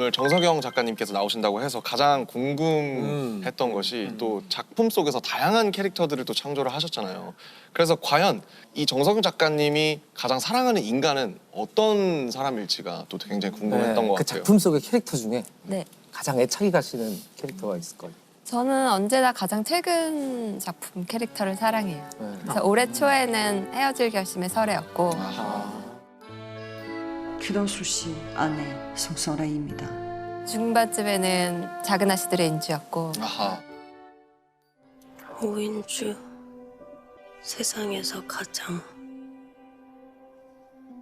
오늘 정석영 작가님께서 나오신다고 해서 가장 궁금했던 것이 또 작품 속에서 다양한 캐릭터들을 또 창조를 하셨잖아요. 그래서 과연 이 정석영 작가님이 가장 사랑하는 인간은 어떤 사람일지가 또 굉장히 궁금했던 것 그 같아요. 작품 속의 캐릭터 중에 네. 가장 애착이 가시는 캐릭터가 있을 거예요. 저는 언제나 가장 최근 작품 캐릭터를 사랑해요. 네. 그래서 올해 초에는 헤어질 결심의 설애였고 규동술 씨 아내 송설아입니다. 중반쯤에는 작은 아씨들의 인주였고 아하. 오인주, 세상에서 가장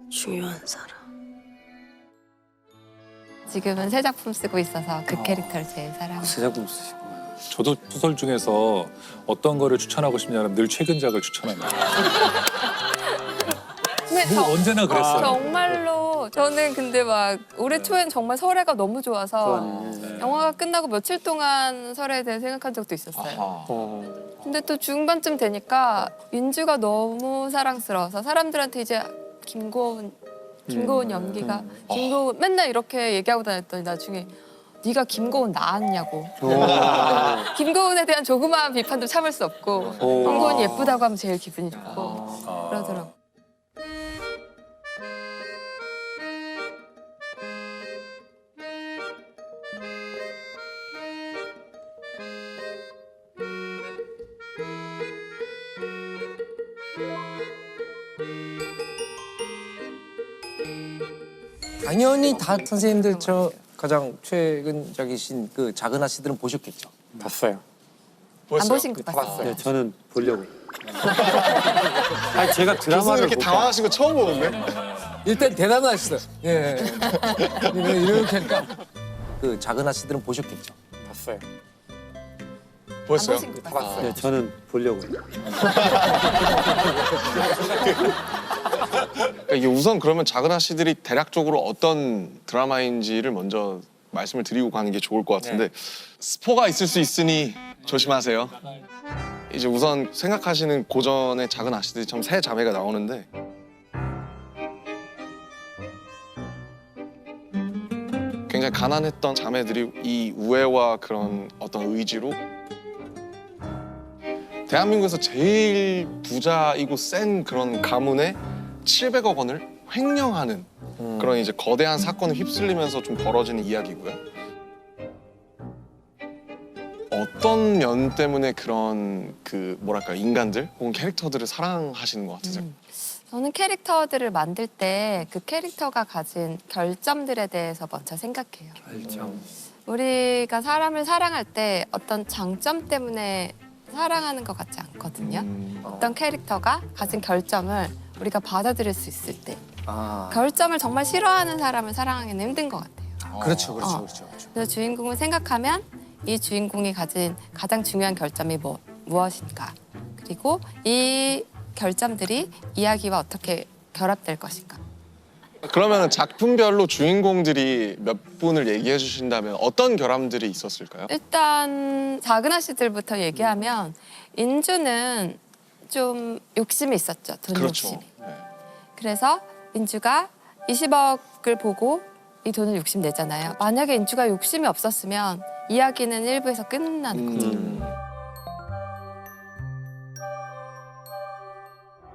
중요한 사람. 지금은 새 작품 쓰고 있어서 그 캐릭터를 제일 사랑해요. 새 작품 쓰시고. 저도 소설 중에서 어떤 거를 추천하고 싶냐면 늘 최근작을 추천합니다. 근데 언제나 그랬어요. 정말로 저는 근데 막 올해 초엔 정말 설애가 너무 좋아서 영화가 끝나고 며칠 동안 설애에 대해 생각한 적도 있었어요. 아하. 근데 또 중반쯤 되니까 인주가 너무 사랑스러워서 사람들한테 이제 김고은 연기가 김고은 맨날 이렇게 얘기하고 다녔더니 나중에 네가 김고은 낳았냐고. 김고은에 대한 조그마한 비판도 참을 수 없고 김고은 예쁘다고 하면 제일 기분이 좋고 그러더라고. 당연히 다 선생님들 저 가장 최근작이신 그 작은 아씨들은 보셨겠죠? 봤어요. 안 보신 거 봤어요. 네, 저는 보려고. 아니 제가 교수님 드라마를 이렇게 못 당황하신 거 처음 보는데? 일단 대단하시다. 예. 이렇게 하니까 그 작은 아씨들은 보셨겠죠? 봤어요. 안 보였어요? 보신 거 봤어요. 네, 저는 보려고. 그러니까 이게 우선 그러면 작은 아씨들이 대략적으로 어떤 드라마인지를 먼저 말씀을 드리고 가는 게 좋을 것 같은데 스포가 있을 수 있으니 조심하세요. 이제 우선 생각하시는 고전의 작은 아씨들이 참 세 자매가 나오는데 굉장히 가난했던 자매들이 이 우애와 그런 어떤 의지로 대한민국에서 제일 부자이고 센 그런 가문에 700억 원을 횡령하는 그런 이제 거대한 사건을 휩쓸리면서 좀 벌어지는 이야기고요. 어떤 면 때문에 그런 그 뭐랄까 인간들 혹은 캐릭터들을 사랑하시는 것 같으세요? 저는 캐릭터들을 만들 때 그 캐릭터가 가진 결점들에 대해서 먼저 생각해요. 우리가 사람을 사랑할 때 어떤 장점 때문에 사랑하는 것 같지 않거든요. 어떤 캐릭터가 가진 결점을 우리가 받아들일 수 있을 때 결점을 정말 싫어하는 사람을 사랑하기는 힘든 것 같아요. 그렇죠. 그래서 주인공을 생각하면 이 주인공이 가진 가장 중요한 결점이 무엇인가, 그리고 이 결점들이 이야기와 어떻게 결합될 것인가. 그러면 작품별로 주인공들이 몇 분을 얘기해 주신다면 어떤 결함들이 있었을까요? 일단 작은 아씨들부터 얘기하면 인주는 좀 욕심이 있었죠. 돈 그렇죠. 욕심이. 그래서 인주가 20억을 보고 이 돈을 욕심내잖아요. 만약에 인주가 욕심이 없었으면 이야기는 1부에서 끝나는 거죠.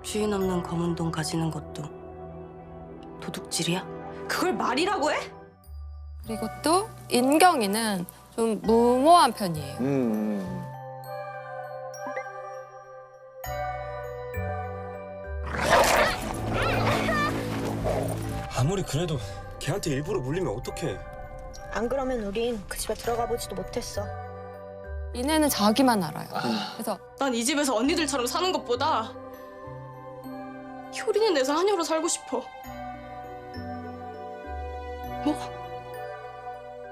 주인 없는 검은 돈 가지는 것도 도둑질이야? 그걸 말이라고 해? 그리고 또 인경이는 좀 무모한 편이에요. 아무리 그래도 걔한테 일부러 물리면 어떡해. 안 그러면 우린 그 집에 들어가 보지도 못했어. 이내는 자기만 알아요. 그래서 난 이 집에서 언니들처럼 사는 것보다 효린이 내서 한여로 살고 싶어. 뭐?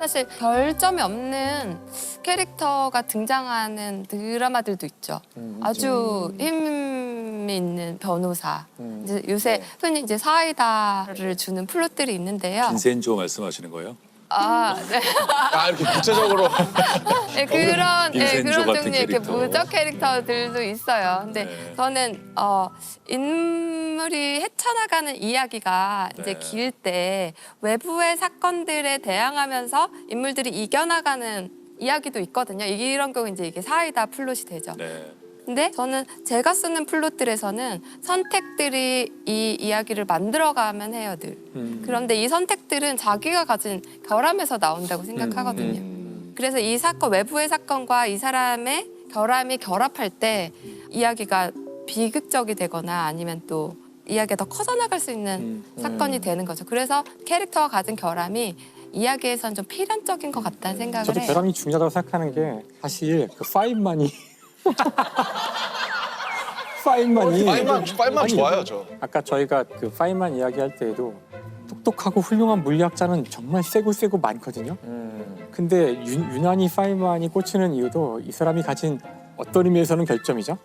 사실 결점이 없는 캐릭터가 등장하는 드라마들도 있죠. 아주 힘 있는 변호사. 이제 요새 흔히 이제 사이다를 주는 플롯들이 있는데요. 빈센조 말씀하시는 거예요? 네. 아 이렇게 구체적으로 네, 그런 인센조 같은 종류의 이렇게 캐릭터. 무적 캐릭터들도 있어요. 근데 네. 저는 인물이 헤쳐나가는 이야기가 이제 네. 길 때 외부의 사건들에 대항하면서 인물들이 이겨나가는 이야기도 있거든요. 이런 경우 이제 이게 사이다 플롯이 되죠. 네. 근데 저는 제가 쓰는 플롯들에서는 선택들이 이 이야기를 만들어가면 해요, 늘. 그런데 이 선택들은 자기가 가진 결함에서 나온다고 생각하거든요. 그래서 이 사건, 외부의 사건과 이 사람의 결함이 결합할 때 이야기가 비극적이 되거나 아니면 또 이야기가 더 커져나갈 수 있는 사건이 되는 거죠. 그래서 캐릭터가 가진 결함이 이야기에선 좀 필연적인 것 같다는 생각을 저도 해요. 결함이 중요하다고 생각하는 게 사실 그 파인만이 파인만 아니, 좋아요 저. 아까 저희가 그 파인만 이야기할 때에도 똑똑하고 훌륭한 물리학자는 정말 세고 많거든요. 근데 유난히 파인만이 꽂히는 이유도 이 사람이 가진 어떤 의미에서는 결점이죠.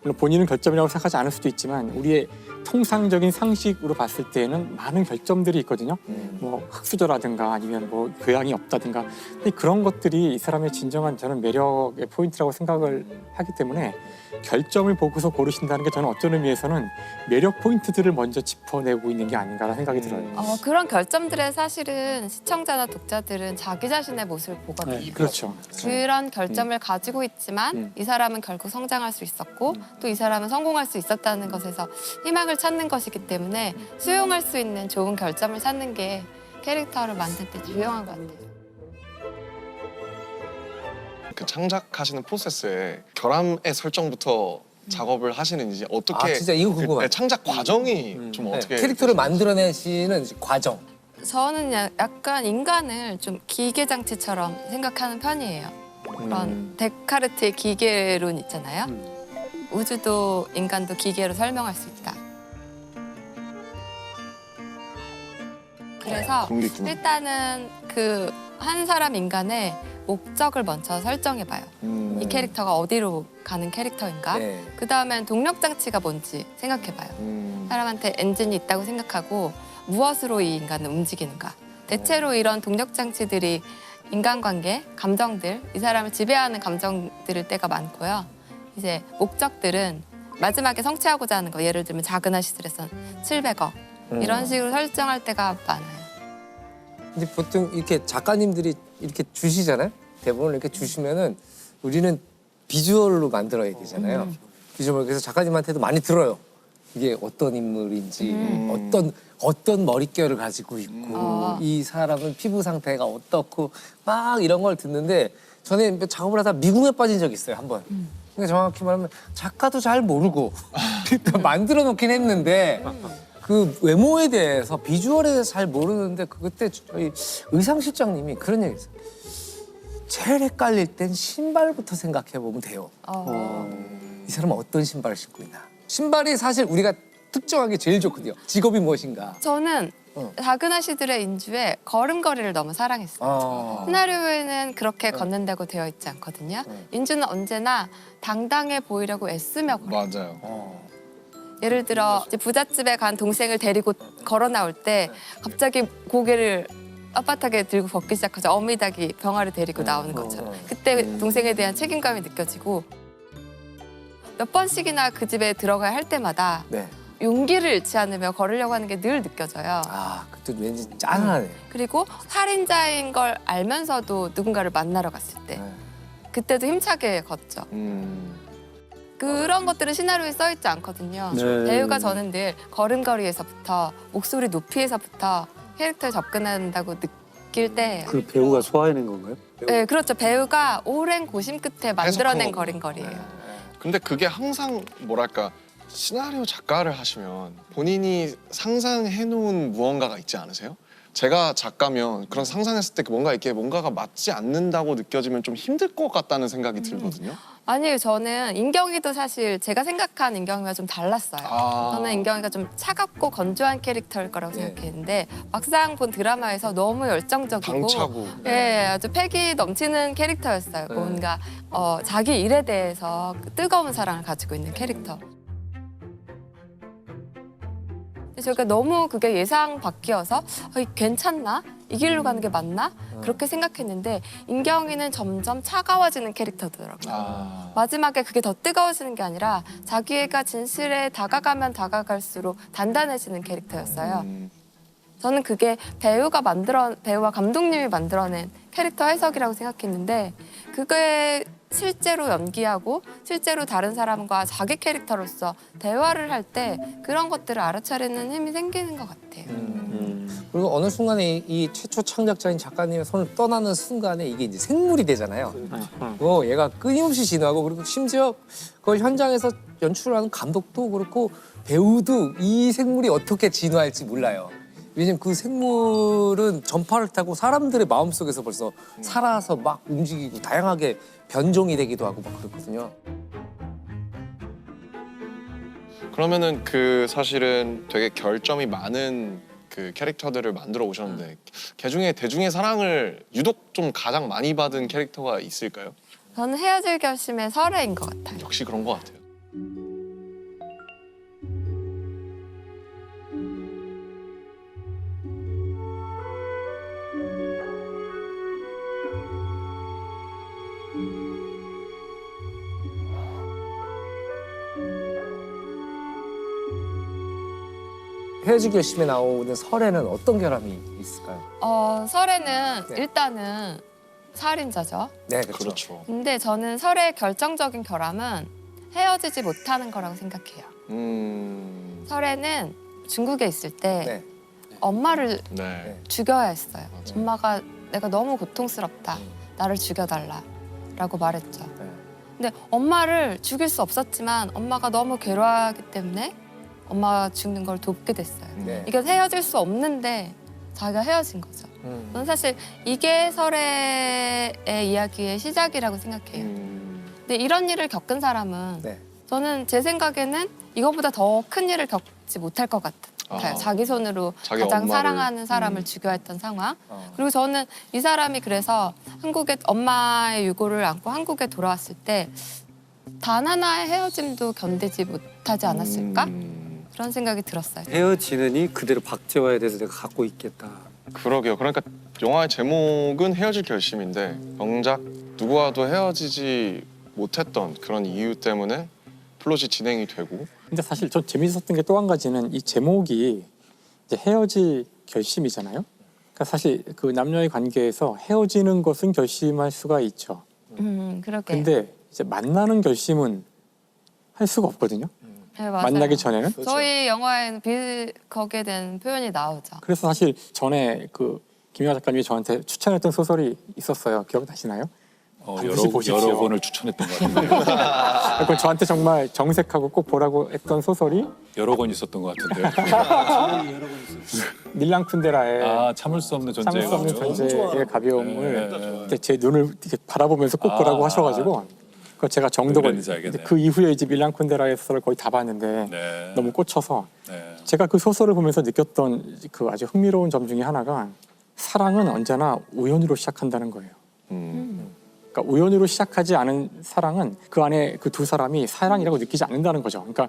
물론 본인은 결점이라고 생각하지 않을 수도 있지만 우리의 통상적인 상식으로 봤을 때에는 많은 결점들이 있거든요. 뭐 흙수저라든가 아니면 뭐 교양이 없다든가. 근데 그런 것들이 이 사람의 진정한 저는 매력의 포인트라고 생각을 하기 때문에 결점을 보고서 고르신다는 게 저는 어떤 의미에서는 매력 포인트들을 먼저 짚어내고 있는 게 아닌가라는 생각이 들어요. 그런 결점들에 사실은 시청자나 독자들은 자기 자신의 모습을 보거든요. 네, 그렇죠. 그런 결점을 가지고 있지만 이 사람은 결국 성장할 수 있었고 또 이 사람은 성공할 수 있었다는 것에서 희망을 찾는 것이기 때문에 수용할 수 있는 좋은 결점을 찾는 게 캐릭터를 만들 때 중요한 것 같아요. 그 창작하시는 프로세스에 결함의 설정부터 작업을 하시는지 어떻게 진짜 이거 궁금하다. 창작 과정이 좀 네, 어떻게 캐릭터를 만들어내시는 과정. 저는 약간 인간을 좀 기계 장치처럼 생각하는 편이에요. 그런 데카르트의 기계론 있잖아요. 우주도 인간도 기계로 설명할 수 있다. 그래서 그런 게 있구나. 일단은 그 한 사람 인간의 목적을 먼저 설정해봐요. 이 캐릭터가 어디로 가는 캐릭터인가? 네. 그 다음엔 동력 장치가 뭔지 생각해봐요. 사람한테 엔진이 있다고 생각하고 무엇으로 이 인간을 움직이는가? 대체로 이런 동력 장치들이 인간관계, 감정들, 이 사람을 지배하는 감정들일 때가 많고요. 이제 목적들은 마지막에 성취하고자 하는 거, 예를 들면 작은 아시들에선 700억 이런 식으로 설정할 때가 많아요. 근데 보통 이렇게 작가님들이 이렇게 주시잖아요. 대본을 이렇게 주시면은 우리는 비주얼로 만들어야 되잖아요. 비주얼 그래서 작가님한테도 많이 들어요. 이게 어떤 인물인지, 어떤 머릿결을 가지고 있고, 이 사람은 피부 상태가 어떻고 막 이런 걸 듣는데 저는 작업을 하다 미궁에 빠진 적이 있어요, 한 번. 그러니까 정확히 말하면 작가도 잘 모르고 그러니까 만들어 놓긴 했는데 그 외모에 대해서 비주얼에 대해서 잘 모르는데 그때 저희 의상실장님이 그런 얘기 했어요. 제일 헷갈릴 땐 신발부터 생각해 보면 돼요. 이 사람은 어떤 신발을 신고 있나. 신발이 사실 우리가 특정하기 제일 좋거든요. 직업이 무엇인가. 저는 작은 아시들의 인주에 걸음걸이를 너무 사랑했어요. 시나리오에는 그렇게 걷는다고 되어 있지 않거든요. 인주는 언제나 당당해 보이려고 애쓰며 걸어요. 맞아요. 예를 들어 이제 부잣집에 간 동생을 데리고 걸어 나올 때 갑자기 고개를 빳빳하게 들고 걷기 시작하죠. 어미닭이 병아리 데리고 나오는 것처럼. 그때 동생에 대한 책임감이 느껴지고 몇 번씩이나 그 집에 들어가야 할 때마다 네. 용기를 잃지 않으며 걸으려고 하는 게 늘 느껴져요. 그때 왠지 짠하네. 그리고 살인자인 걸 알면서도 누군가를 만나러 갔을 때 그때도 힘차게 걷죠. 그런 것들은 시나리오에 써 있지 않거든요. 배우가 저는 늘 걸음걸이에서부터 목소리 높이에서부터 캐릭터에 접근한다고 느낄 때예요. 그 배우가 소화해낸 건가요? 네, 그렇죠. 배우가 오랜 고심 끝에 만들어낸 걸음걸이에요. 근데 그게 항상 뭐랄까 시나리오 작가를 하시면 본인이 상상해놓은 무언가가 있지 않으세요? 제가 작가면 그런 상상했을 때 뭔가가 맞지 않는다고 느껴지면 좀 힘들 것 같다는 생각이 들거든요. 아니에요. 저는 인경이도 사실 제가 생각한 인경이와 좀 달랐어요. 저는 인경이가 좀 차갑고 건조한 캐릭터일 거라고 생각했는데 막상 본 드라마에서 너무 열정적이고 방차고. 아주 패기 넘치는 캐릭터였어요. 뭔가 자기 일에 대해서 뜨거운 사랑을 가지고 있는 캐릭터. 저희가 너무 그게 예상 밖이어서 괜찮나? 이 길로 가는 게 맞나? 그렇게 생각했는데 인경이는 점점 차가워지는 캐릭터더라고요. 아. 마지막에 그게 더 뜨거워지는 게 아니라 자기가 진실에 다가가면 다가갈수록 단단해지는 캐릭터였어요. 저는 그게 배우와 감독님이 만들어낸 캐릭터 해석이라고 생각했는데 그게 실제로 연기하고 실제로 다른 사람과 자기 캐릭터로서 대화를 할 때 그런 것들을 알아차리는 힘이 생기는 것 같아요. 그리고 어느 순간에 이 최초 창작자인 작가님의 손을 떠나는 순간에 이게 이제 생물이 되잖아요. 그리고 얘가 끊임없이 진화하고 그리고 심지어 그걸 현장에서 연출하는 감독도 그렇고 배우도 이 생물이 어떻게 진화할지 몰라요. 왜냐면 그 생물은 전파를 타고 사람들의 마음속에서 벌써 살아서 막 움직이고 다양하게 변종이 되기도 하고 막 그렇거든요. 그러면은 그 사실은 되게 결점이 많은 그 캐릭터들을 만들어 오셨는데 걔 중에 대중의 사랑을 유독 좀 가장 많이 받은 캐릭터가 있을까요? 저는 헤어질 결심의 설애인 것 같아요. 역시 그런 것 같아요. 헤어질 결심에 나오는 설에는 어떤 결함이 있을까요? 설애는 네. 일단은 살인자죠. 네, 그렇죠. 그렇죠. 근데 저는 설의 결정적인 결함은 헤어지지 못하는 거라고 생각해요. 설애는 중국에 있을 때 네. 엄마를 네. 죽여야 했어요. 맞아요. 엄마가 내가 너무 고통스럽다. 나를 죽여달라라고 말했죠. 네. 근데 엄마를 죽일 수 없었지만 엄마가 너무 괴로워하기 때문에 엄마가 죽는 걸 돕게 됐어요. 네. 이게 헤어질 수 없는데 자기가 헤어진 거죠. 저는 사실 이게 설애의 이야기의 시작이라고 생각해요. 근데 이런 일을 겪은 사람은 네. 저는 제 생각에는 이거보다 더 큰 일을 겪지 못할 것 같아요. 자기 손으로 자기 가장 엄마를. 사랑하는 사람을 죽여야 했던 상황. 어. 그리고 저는 이 사람이 그래서 한국에 엄마의 유고를 안고 한국에 돌아왔을 때 단 하나의 헤어짐도 견디지 못하지 않았을까? 그런 생각이 들었어요. 헤어지느니 그대로 박제와에 대해서 내가 갖고 있겠다. 그러게요. 그러니까 영화의 제목은 헤어질 결심인데 정작 누구와도 헤어지지 못했던 그런 이유 때문에 플롯이 진행이 되고. 근데 사실 저 재밌었던 게 또 한 가지는 이 제목이 이제 헤어질 결심이잖아요. 그러니까 사실 그 남녀의 관계에서 헤어지는 것은 결심할 수가 있죠. 그러게. 근데 이제 만나는 결심은 할 수가 없거든요. 네, 맞아요. 만나기 전에는. 저희 영화에는 거기에 대한 표현이 나오죠. 그래서 사실 전에 그 김영하 작가님이 저한테 추천했던 소설이 있었어요. 기억나시나요? 반드시 보십시오. 여러 번을 추천했던 것 같은데 그건 저한테 정말 정색하고 꼭 보라고 했던 소설이 여러 권 있었던 것 같은데요. 밀랑 쿤데라의 아 참을 수 없는 참을 수 없는 존재예요. 존재의 가벼움을 네. 이렇게 제 눈을 이렇게 바라보면서 꼭 보라고 하셔가지고 그거 제가 정독을 그랬는지 알겠네요. 그 이후에 이제 밀랑 쿤데라의 소설을 거의 다 봤는데 네. 너무 꽂혀서 네. 제가 그 소설을 보면서 느꼈던 그 아주 흥미로운 점 중에 하나가 사랑은 언제나 우연으로 시작한다는 거예요. 그러니까 우연으로 시작하지 않은 사랑은 그 안에 그 두 사람이 사랑이라고 느끼지 않는다는 거죠. 그러니까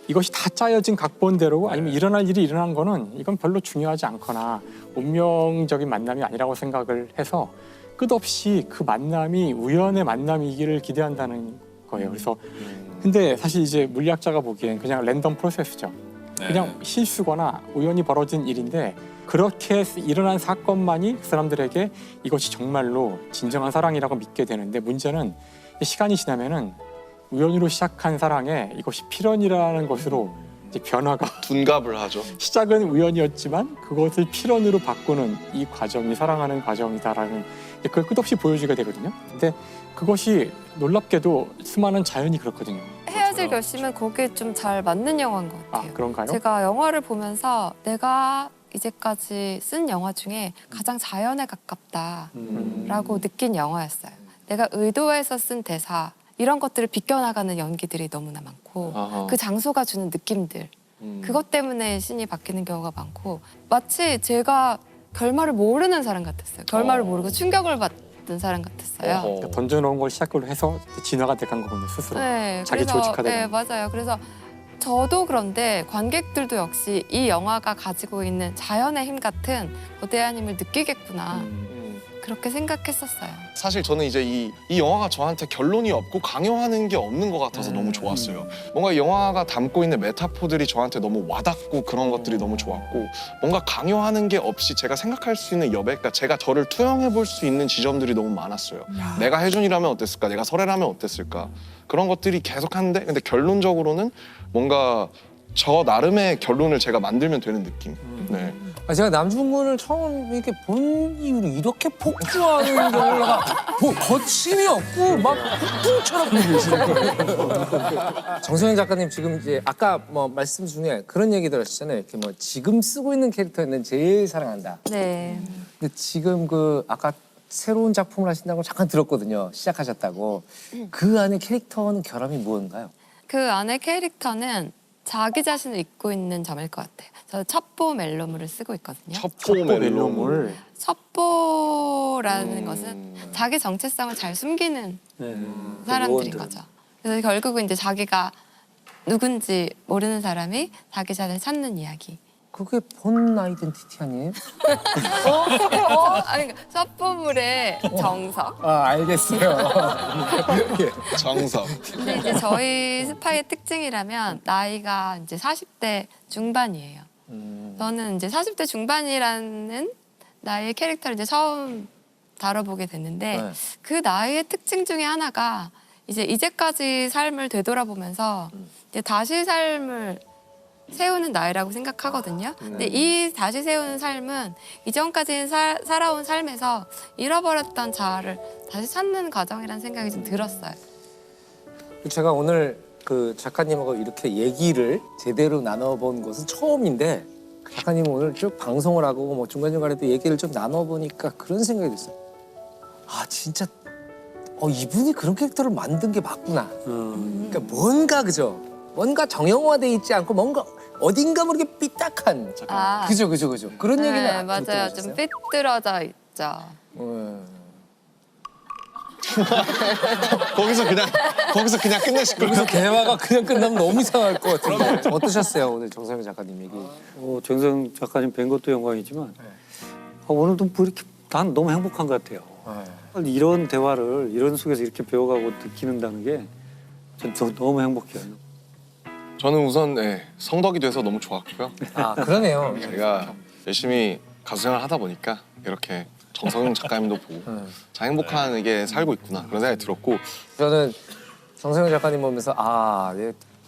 이것이 다 짜여진 각본대로 아니면 일어날 일이 일어난 거는 이건 별로 중요하지 않거나 운명적인 만남이 아니라고 생각을 해서 끝없이 그 만남이 우연의 만남이기를 기대한다는 거예요. 그래서 근데 사실 이제 물리학자가 보기엔 그냥 랜덤 프로세스죠. 네. 그냥 실수거나 우연히 벌어진 일인데 그렇게 일어난 사건만이 그 사람들에게 이것이 정말로 진정한 사랑이라고 믿게 되는데 문제는 시간이 지나면은 우연으로 시작한 사랑에 이것이 필연이라는 것으로 이제 변화가 둔갑을 하죠. 시작은 우연이었지만 그것을 필연으로 바꾸는 이 과정이 사랑하는 과정이다라는 그걸 끝없이 보여주게 되거든요. 근데 그것이 놀랍게도 수많은 자연이 그렇거든요. 헤어질 결심은 거기에 좀 잘 맞는 영화인 것 같아요. 아 그런가요? 제가 영화를 보면서 내가 이제까지 쓴 영화 중에 가장 자연에 가깝다라고 느낀 영화였어요. 내가 의도해서 쓴 대사 이런 것들을 비껴나가는 연기들이 너무나 많고 아하. 그 장소가 주는 느낌들 그것 때문에 신이 바뀌는 경우가 많고 마치 제가 결말을 모르는 사람 같았어요. 결말을 모르고 충격을 받은 사람 같았어요. 던져놓은 걸 시작으로 해서 진화가 돼간 거군요 스스로. 네, 자기 그래서, 조직화되는. 네, 맞아요. 그래서 저도 그런데 관객들도 역시 이 영화가 가지고 있는 자연의 힘 같은 거대한 힘을 느끼겠구나. 그렇게 생각했었어요. 사실 저는 이제 이 영화가 저한테 결론이 없고 강요하는 게 없는 것 같아서 너무 좋았어요. 뭔가 이 영화가 담고 있는 메타포들이 저한테 너무 와닿고 그런 것들이 너무 좋았고 뭔가 강요하는 게 없이 제가 생각할 수 있는 여백, 그러니까 제가 저를 투영해 볼 수 있는 지점들이 너무 많았어요. 내가 혜준이라면 어땠을까? 내가 설애라면 어땠을까? 그런 것들이 계속 하는데 근데 결론적으로는 뭔가 저 나름의 결론을 제가 만들면 되는 느낌. 네. 제가 남중근을 처음 이렇게 본 이후로 이렇게 폭주하는 경우를 내가 뭐 거침이 없고 막 폭풍처럼 보이시더라고요. 정성현 작가님 지금 이제 아까 뭐 말씀 중에 그런 얘기 들었잖아요. 이렇게 뭐 지금 쓰고 있는 캐릭터는 제일 사랑한다. 네. 근데 지금 그 아까 새로운 작품을 하신다고 잠깐 들었거든요. 시작하셨다고. 그 안에 캐릭터는 결함이 무언가요? 그 안에 캐릭터는 자기 자신을 잊고 있는 점일 것 같아요. 저 첩보 멜로물을 쓰고 있거든요. 첩보 멜로물. 첩보라는 것은 자기 정체성을 잘 숨기는 사람들인 거죠. 그래서 결국은 이제 자기가 누군지 모르는 사람이 자기 자신을 찾는 이야기. 그게 본 아이덴티티 아니에요? 아니 첩보물의 정석. 알겠어요. 정석. 근데 이제 저희 스파이의 특징이라면 나이가 이제 40대 중반이에요. 저는 이제 40대 중반이라는 나이의 캐릭터를 이제 처음 다뤄보게 됐는데 네. 그 나이의 특징 중에 하나가 이제까지 삶을 되돌아보면서 이제 다시 삶을 세우는 나이라고 생각하거든요. 근데 이 다시 세우는 삶은 이전까지 살아온 삶에서 잃어버렸던 자아를 다시 찾는 과정이라는 생각이 좀 들었어요. 제가 오늘 그 작가님하고 이렇게 얘기를 제대로 나눠본 것은 처음인데 작가님은 오늘 쭉 방송을 하고 뭐 중간중간에도 얘기를 좀 나눠보니까 그런 생각이 들었어요. 아 진짜 이분이 그런 캐릭터를 만든 게 맞구나. 그러니까 뭔가 그죠? 뭔가 정형화돼 있지 않고 뭔가 어딘가 모르게 삐딱한. 그죠. 그런 얘기는 네, 안 맞아요. 들어보셨어요? 좀 삐뚤어져 있죠. 거기서 그냥 끝내실 거예요. 여기서 대화가 그냥 끝나면 너무 이상할 것 같은데. 어떠셨어요 오늘 정성현 작가님 얘기? 정성 작가님 뵌 것도 영광이지만 오늘도 뭐 이렇게 난 너무 행복한 것 같아요. 이런 대화를 이런 속에서 이렇게 배워가고 느끼는다는 게 전 너무 행복해요. 저는 우선 성덕이 돼서 너무 좋았고요. 아 그러네요. 제가 열심히 가수 생활을 하다 보니까 이렇게 정성용 작가님도 보고 참 행복하게 살고 있구나 그런 생각이 들었고 저는 정성현 작가님 보면서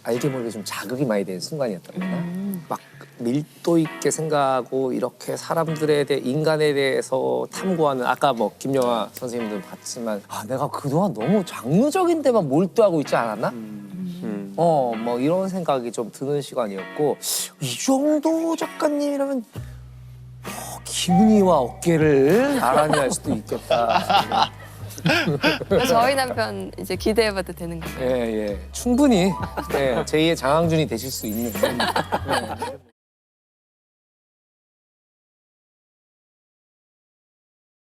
알게 모르게 좀 자극이 많이 된 순간이었던 거나 막 밀도 있게 생각하고 이렇게 사람들에 대해 인간에 대해서 탐구하는 아까 뭐 김영하 선생님도 봤지만 내가 그동안 너무 장르적인 데만 몰두하고 있지 않았나? 뭐 이런 생각이 좀 드는 시간이었고 이 정도 작가님이라면 기분이와 어깨를 나란히 할 수도 있겠다. 저희 남편 이제 기대해봐도 되는 거예요. 충분히 제2의 장항준이 되실 수 있는.